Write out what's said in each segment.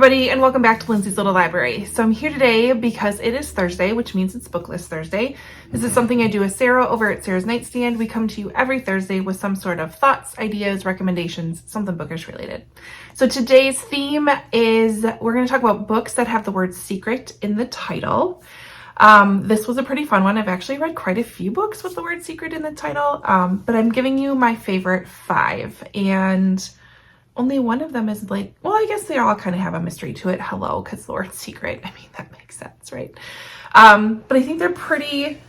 everybody, and welcome back to Lindsey's Little Library. So I'm here today because it is Thursday, which means it's Booklist Thursday. This is something I do with Sarah over at Sarah's Nightstand. We come to you every Thursday with some sort of thoughts, ideas, recommendations, something bookish related. So today's theme is we're going to talk about books that have the word secret in the title. This was a pretty fun one. I've actually read quite a few books with the word secret in the title, but I'm giving you my favorite 5, and only one of them is like, well, I guess they all kind of have a mystery to it. Hello, because the word secret, I mean, that makes sense, right? But I think they're pretty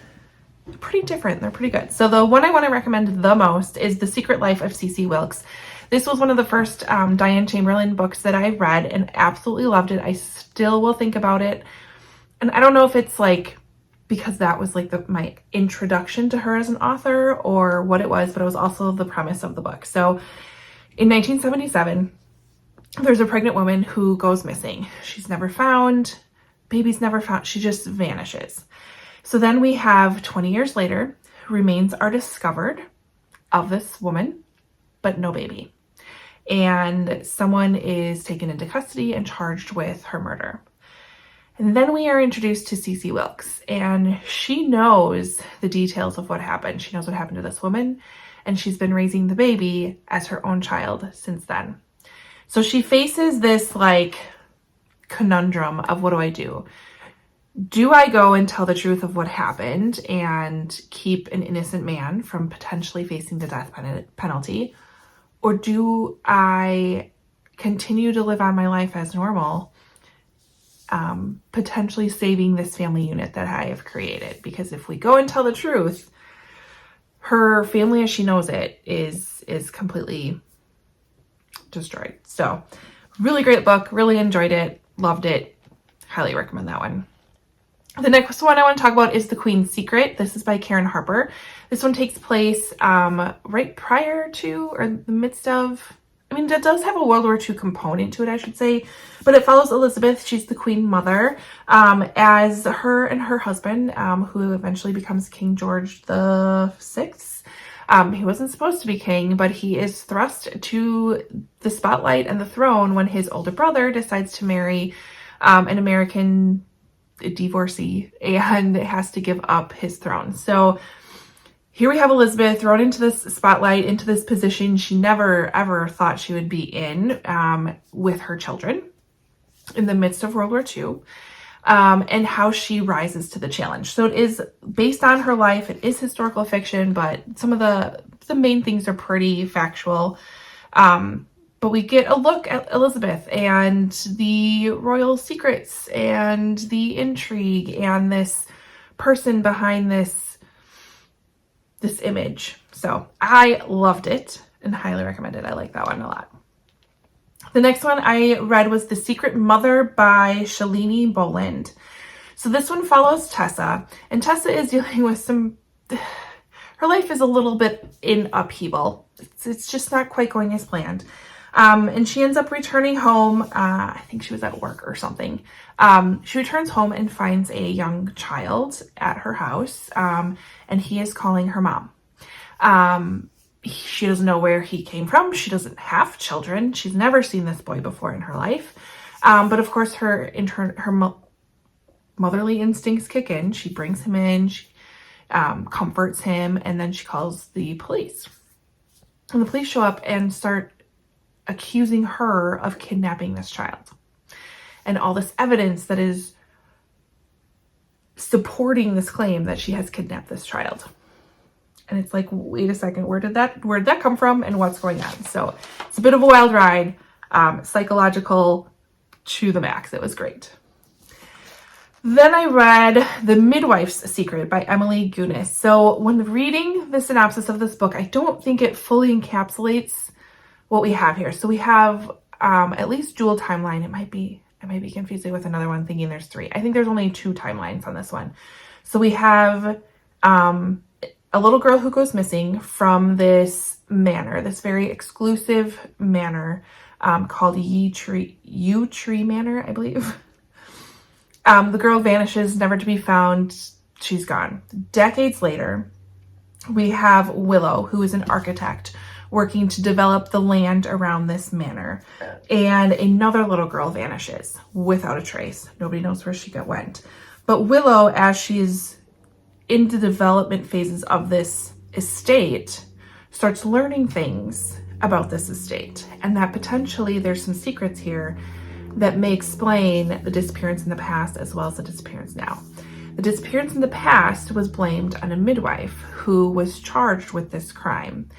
different. They're pretty good. So the one I want to recommend the most is The Secret Life of C.C. Wilks. This was one of the first Diane Chamberlain books that I read and absolutely loved it. I still will think about it. And I don't know if it's like because that was like my introduction to her as an author or what it was, but it was also the premise of the book. So in 1977, there's a pregnant woman who goes missing. She's never found, baby's never found, she just vanishes. So then we have 20 years later, remains are discovered of this woman, but no baby. And someone is taken into custody and charged with her murder. And then we are introduced to C.C. Wilks, and she knows the details of what happened. She knows what happened to this woman, and she's been raising the baby as her own child since then. So she faces this like conundrum of, what do I do? Do I go and tell the truth of what happened and keep an innocent man from potentially facing the death penalty? Or do I continue to live on my life as normal, potentially saving this family unit that I have created? Because if we go and tell the truth, her family as she knows it is completely destroyed. So really great book, really enjoyed it, loved it, highly recommend that one. The next one I want to talk about is The Queen's Secret. This is by Karen Harper. This one takes place right prior to or the midst of, I mean, it does have a World War II component to it, I should say, but it follows Elizabeth. She's the Queen Mother, as her and her husband, who eventually becomes King George the Sixth. He wasn't supposed to be king, but he is thrust to the spotlight and the throne when his older brother decides to marry an American divorcee and has to give up his throne. So here we have Elizabeth thrown into this spotlight, into this position she never, ever thought she would be in, with her children in the midst of World War II, and how she rises to the challenge. So it is based on her life. It is historical fiction, but some of the main things are pretty factual. But we get a look at Elizabeth and the royal secrets and the intrigue and this person behind this image. So I loved it and highly recommend it. I like that one a lot. The next one I read was The Secret Mother by Shalini Boland. So this one follows Tessa, and Tessa is dealing with her life is a little bit in upheaval. It's just not quite going as planned. And she ends up returning home. I think she was at work or something. She returns home and finds a young child at her house, and he is calling her mom. She doesn't know where he came from. She doesn't have children. She's never seen this boy before in her life. But of course, her motherly instincts kick in. She brings him in, she comforts him, and then she calls the police. And the police show up and start accusing her of kidnapping this child. And all this evidence that is supporting this claim that she has kidnapped this child. And it's like, wait a second, where did that come from and what's going on? So it's a bit of a wild ride, psychological to the max. It was great. Then I read The Midwifes Secret by Emily Guinness. So when reading the synopsis of this book, I don't think it fully encapsulates what we have here. So we have at least dual timeline. I might be confusing with another one thinking there's 3. I think there's only 2 timelines on this one. So we have a little girl who goes missing from this manor, this very exclusive manor called Yew Tree Manor, I believe. The girl vanishes, never to be found. She's gone. Decades later, we have Willow, who is an architect working to develop the land around this manor. And another little girl vanishes without a trace. Nobody knows where she went. But Willow, as she's in the development phases of this estate, starts learning things about this estate, and that potentially there's some secrets here that may explain the disappearance in the past as well as the disappearance now. The disappearance in the past was blamed on a midwife who was charged with this crime.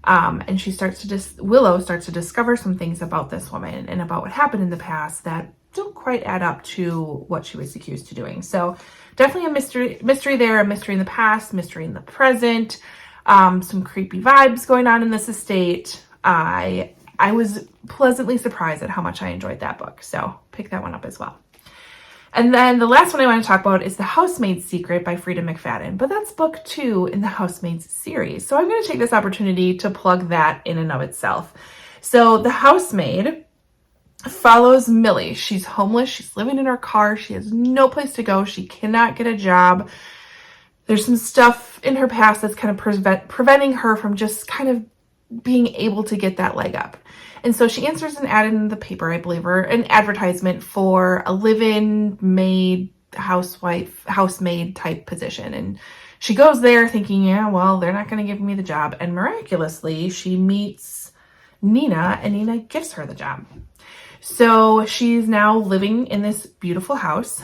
And she starts to Willow starts to discover some things about this woman and about what happened in the past that don't quite add up to what she was accused of doing. So definitely a mystery there, a mystery in the past, mystery in the present, some creepy vibes going on in this estate. I was pleasantly surprised at how much I enjoyed that book. So pick that one up as well. And then the last one I want to talk about is The Housemaid Secret by Frida McFadden, but that's book 2 in the Housemaids series. So I'm going to take this opportunity to plug that in and of itself. So The Housemaid follows Millie. She's homeless. She's living in her car. She has no place to go. She cannot get a job. There's some stuff in her past that's kind of preventing her from just kind of being able to get that leg up. And so she answers an ad in the paper, I believe, or an advertisement for a live-in maid, housemaid type position. And she goes there thinking, yeah, well, they're not going to give me the job. And miraculously, she meets Nina, and Nina gives her the job. So she's now living in this beautiful house,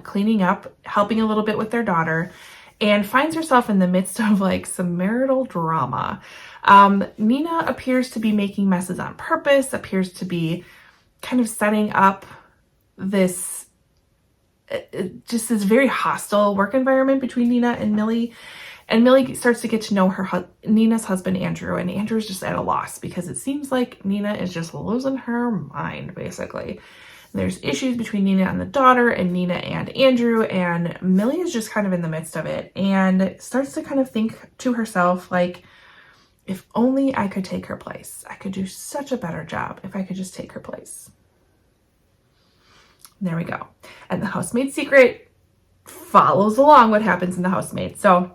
cleaning up, helping a little bit with their daughter, and finds herself in the midst of like some marital drama. Nina appears to be making messes on purpose, appears to be kind of setting up this, just this very hostile work environment between Nina and Millie. And Millie starts to get to know Nina's husband, Andrew, and Andrew's just at a loss because it seems like Nina is just losing her mind, basically. There's issues between Nina and the daughter and Nina and Andrew, and Millie is just kind of in the midst of it and starts to kind of think to herself, like, if only I could take her place. I could do such a better job if I could just take her place. There we go. And The Housemaid Secret follows along what happens in The Housemaid. So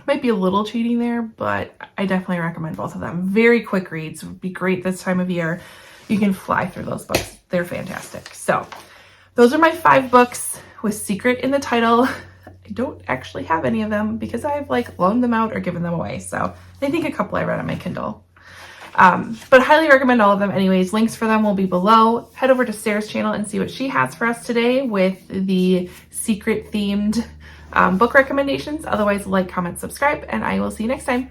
might be a little cheating there, but I definitely recommend both of them. Very quick reads. Would be great this time of year. You can fly through those books. They're fantastic. So those are my 5 books with secret in the title. I don't actually have any of them because I've like loaned them out or given them away. So I think a couple I read on my Kindle. But highly recommend all of them anyways. Links for them will be below. Head over to Sarah's channel and see what she has for us today with the secret themed book recommendations. Otherwise, like, comment, subscribe, and I will see you next time.